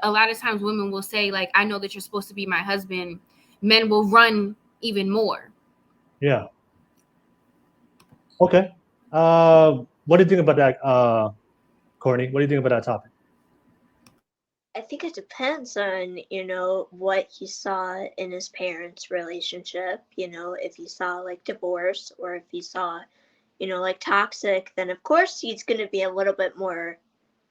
a lot of times women will say, like, I know that you're supposed to be my husband, men will run even more. Yeah. Okay. What do you think about that, Courtney? What do you think about that topic? I think it depends on, what he saw in his parents' relationship. If he saw like divorce, or if he saw, like toxic, then of course he's going to be a little bit more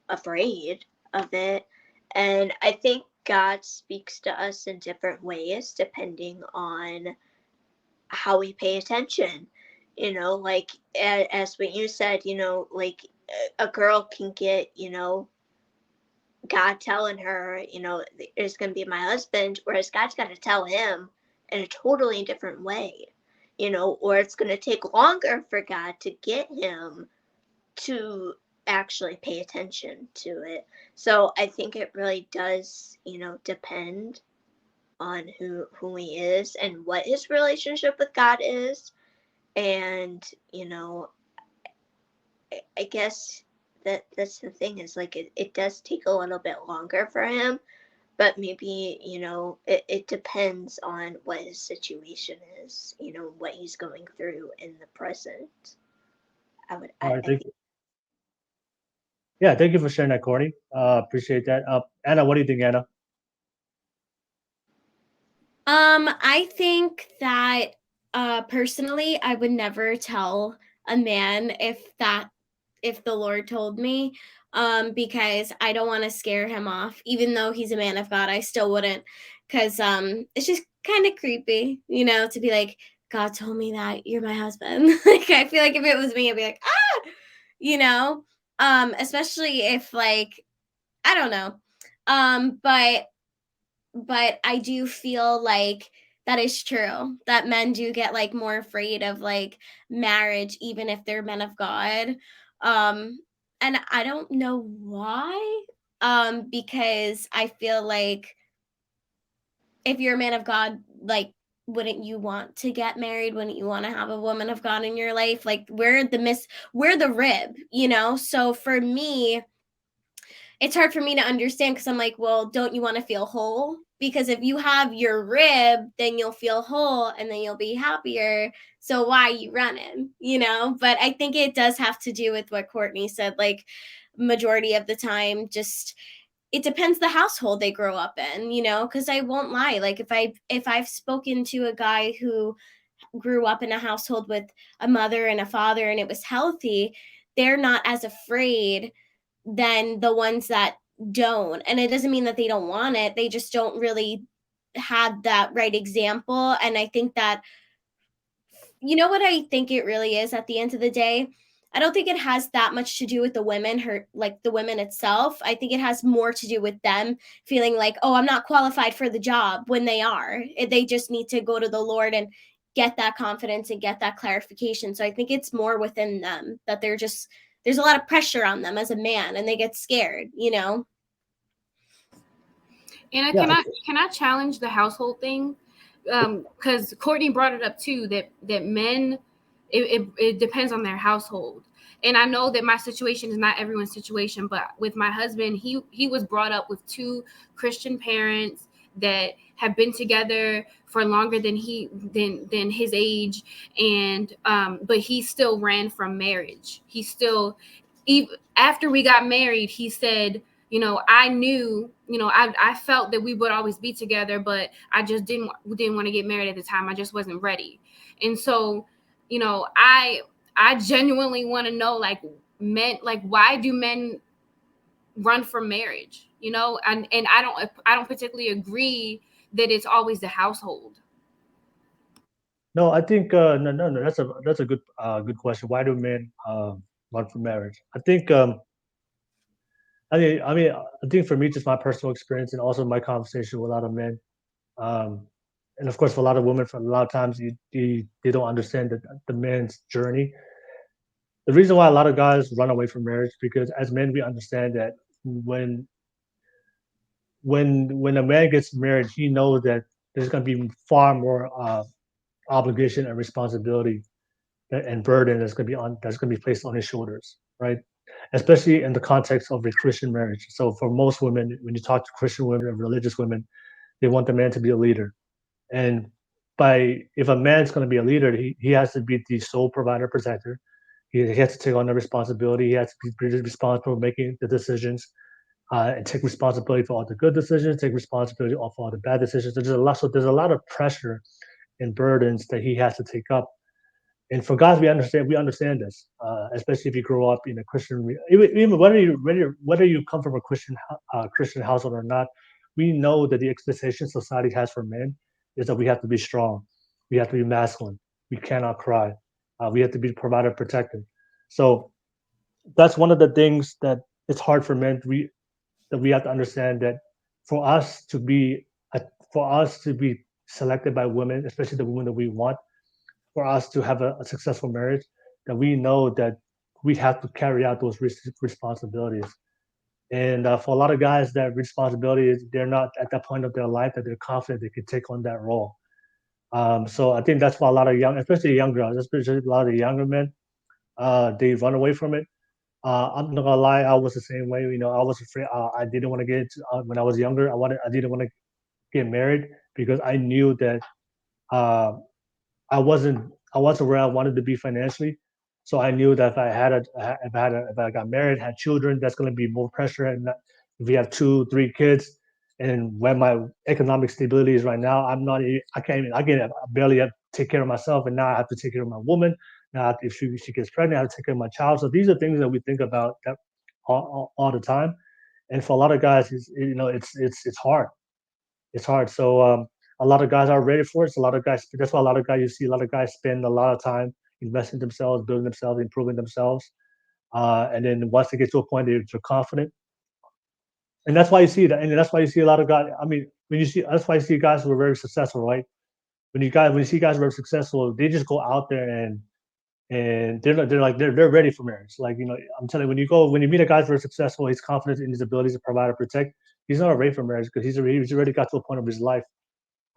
afraid of it. And I think God speaks to us in different ways depending on how we pay attention. Like as what you said, like a girl can get, God telling her, it's going to be my husband, whereas God's got to tell him in a totally different way, or it's going to take longer for God to get him to actually pay attention to it. So I think it really does, depend on who he is and what his relationship with God is. And, I guess that's the thing, is like it does take a little bit longer for him, but maybe, it depends on what his situation is, what he's going through in the present. All right. I think. Yeah, thank you for sharing that, Courtney. Appreciate that. Anna, what do you think, Anna? I think that personally, I would never tell a man if the Lord told me, because I don't want to scare him off. Even though he's a man of God, I still wouldn't, because it's just kind of creepy, to be like, God told me that you're my husband. Like, I feel like if it was me, I'd be like, ah, especially if, like, I don't know, but I do feel like that is true, that men do get like more afraid of like marriage even if they're men of God. um and I don't know why, because I feel like if you're a man of God, like, wouldn't you want to get married? Wouldn't you want to have a woman of God in your life? Like, we're the rib, so for me, it's hard for me to understand, because I'm like, well, don't you want to feel whole? Because if you have your rib, then you'll feel whole and then you'll be happier. So why are you running? But I think it does have to do with what Courtney said. Like, majority of the time, just it depends the household they grow up in, because I won't lie. Like, if I've spoken to a guy who grew up in a household with a mother and a father and it was healthy, they're not as afraid than the ones that don't. And it doesn't mean that they don't want it, they just don't really have that right example. And I think that, what I think it really is at the end of the day, I don't think it has that much to do with the women, like the women itself. I think it has more to do with them feeling like, oh, I'm not qualified for the job, when they are. They just need to go to the Lord and get that confidence and get that clarification. So I think it's more within them, that there's a lot of pressure on them as a man and they get scared. And Yeah, can I challenge the household thing? Because Courtney brought it up too, that men, it depends on their household. And I know that my situation is not everyone's situation, but with my husband, he was brought up with two Christian parents that have been together for longer than his age, and but he still ran from marriage. He still, even after we got married, he said, I knew, I felt that we would always be together, but I just didn't want to get married at the time. I just wasn't ready. And so, I genuinely want to know, like, men, like, why do men run from marriage? And I don't particularly agree that it's always the household. no, I think no. That's a good question. Why do men run from marriage? I think for me, just my personal experience and also my conversation with a lot of men, um, and of course for a lot of women, for a lot of times they don't understand the man's journey. The reason why a lot of guys run away from marriage, because as men we understand that when a man gets married, he knows that there's going to be far more obligation and responsibility and burden that's going to be placed on his shoulders, right? especially in the context of a Christian marriage. So for most women, when you talk to Christian women or religious women, they want the man to be a leader. And if a man's going to be a leader, he has to be the sole provider protector. He has to take on the responsibility. He has to be responsible for making the decisions, and take responsibility for all the good decisions, take responsibility for all the bad decisions. There's a lot of pressure and burdens that he has to take up. And for guys, we understand this, especially if you grow up in a Christian, even whether you come from a Christian household or not. We know that the expectation society has for men is that we have to be strong, we have to be masculine, we cannot cry, we have to be provider protected. So that's one of the things that it's hard for men that we have to understand, that for us to be a, for us to be selected by women, especially the women that we want, for us to have a successful marriage, that we know that we have to carry out those responsibilities. And for a lot of guys, that responsibility is they're not at that point of their life that they're confident they can take on that role. So I think that's why a lot of especially young girls, especially a lot of the younger men, they run away from it. I'm not gonna lie, I was the same way. I was afraid. I didn't want to when I was younger. I didn't want to get married because I knew that uh, I wasn't where I wanted to be financially. So I knew that if I got married, had children, that's going to be more pressure. And if we have 2, 3 kids, and when my economic stability is right now, I barely take care of myself, and now I have to take care of my woman. Now, if she gets pregnant, I have to take care of my child. So these are things that we think about that all the time. And for a lot of guys, it's hard. It's hard. So a lot of guys are ready for it. So a lot of guys. That's why a lot of guys, you see a lot of guys spend a lot of time investing themselves, building themselves, improving themselves. And then once they get to a point, they're confident. And that's why you see that. And that's why you see a lot of guys. I mean, that's why you see guys who are very successful, right? When you see guys who are successful, they just go out there and they're ready for marriage. Like, I'm telling you, when you meet a guy who's very successful, he's confident in his abilities to provide and protect. He's not ready for marriage because he's already got to a point of his life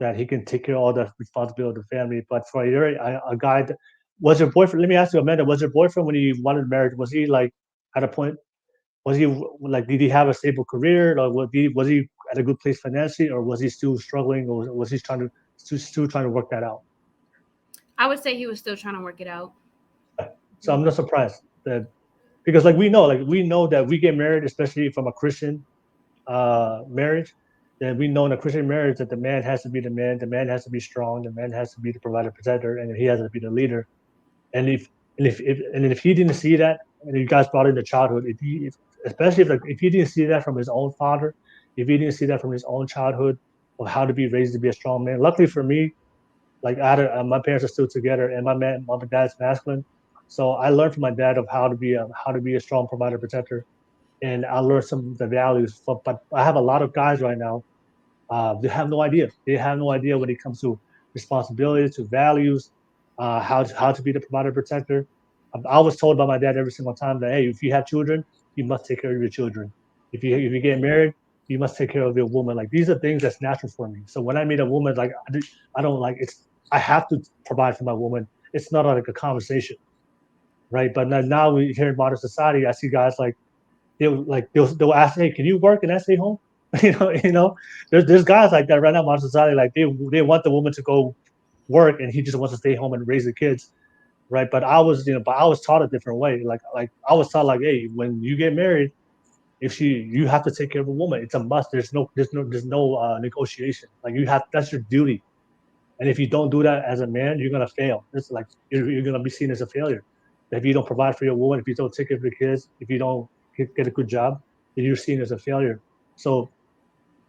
that he can take care of all the responsibility of the family. But for a guy that was your boyfriend, let me ask you, Amanda, was your boyfriend when he wanted marriage, was he like at a point, was he like, did he have a stable career? Or was he at a good place financially, or was he still struggling, or was he still trying to work that out? I would say he was still trying to work it out. So I'm not surprised that, because we know that we get married, especially from a Christian marriage, then we know in a Christian marriage that the man has to be the man has to be strong, the man has to be the provider protector, and he has to be the leader. And if he didn't see that, and you guys brought into childhood, especially if he didn't see that from his own father, if he didn't see that from his own childhood of how to be raised to be a strong man. Luckily for me, like my parents are still together, and mom and dad's masculine, so I learned from my dad of how to be a strong provider protector, and I learned some of the values. But I have a lot of guys right now. They have no idea. They have no idea when it comes to responsibility, to values, how to be the provider protector. I was told by my dad every single time that, hey, if you have children, you must take care of your children. If you get married, you must take care of your woman. Like, these are things that's natural for me. So when I meet a woman, like, I don't like it's. I have to provide for my woman. It's not like a conversation, right? But now we here in modern society, I see guys like they'll ask, hey, can you work and I stay home? There's guys like that right now in modern society. Like, they want the woman to go work and he just wants to stay home and raise the kids, right? But I was taught a different way. Like I was taught, like, hey, when you get married, you have to take care of a woman. It's a must. There's no negotiation. Like, that's your duty. And if you don't do that as a man, you're gonna fail. It's like you're gonna be seen as a failure. If you don't provide for your woman, if you don't take care of your kids, if you don't get a good job, then you're seen as a failure. So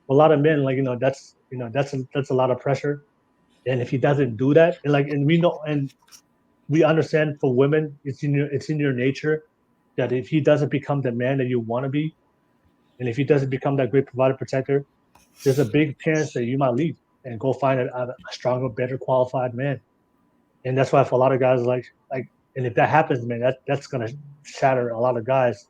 a lot of men, like, that's a lot of pressure. And if he doesn't do that, and we know, and we understand, for women, it's in your nature that if he doesn't become the man that you want to be, and if he doesn't become that great provider protector, there's a big chance that you might leave and go find a stronger, better qualified man. And that's why for a lot of guys, and if that happens, man, that's gonna shatter a lot of guys.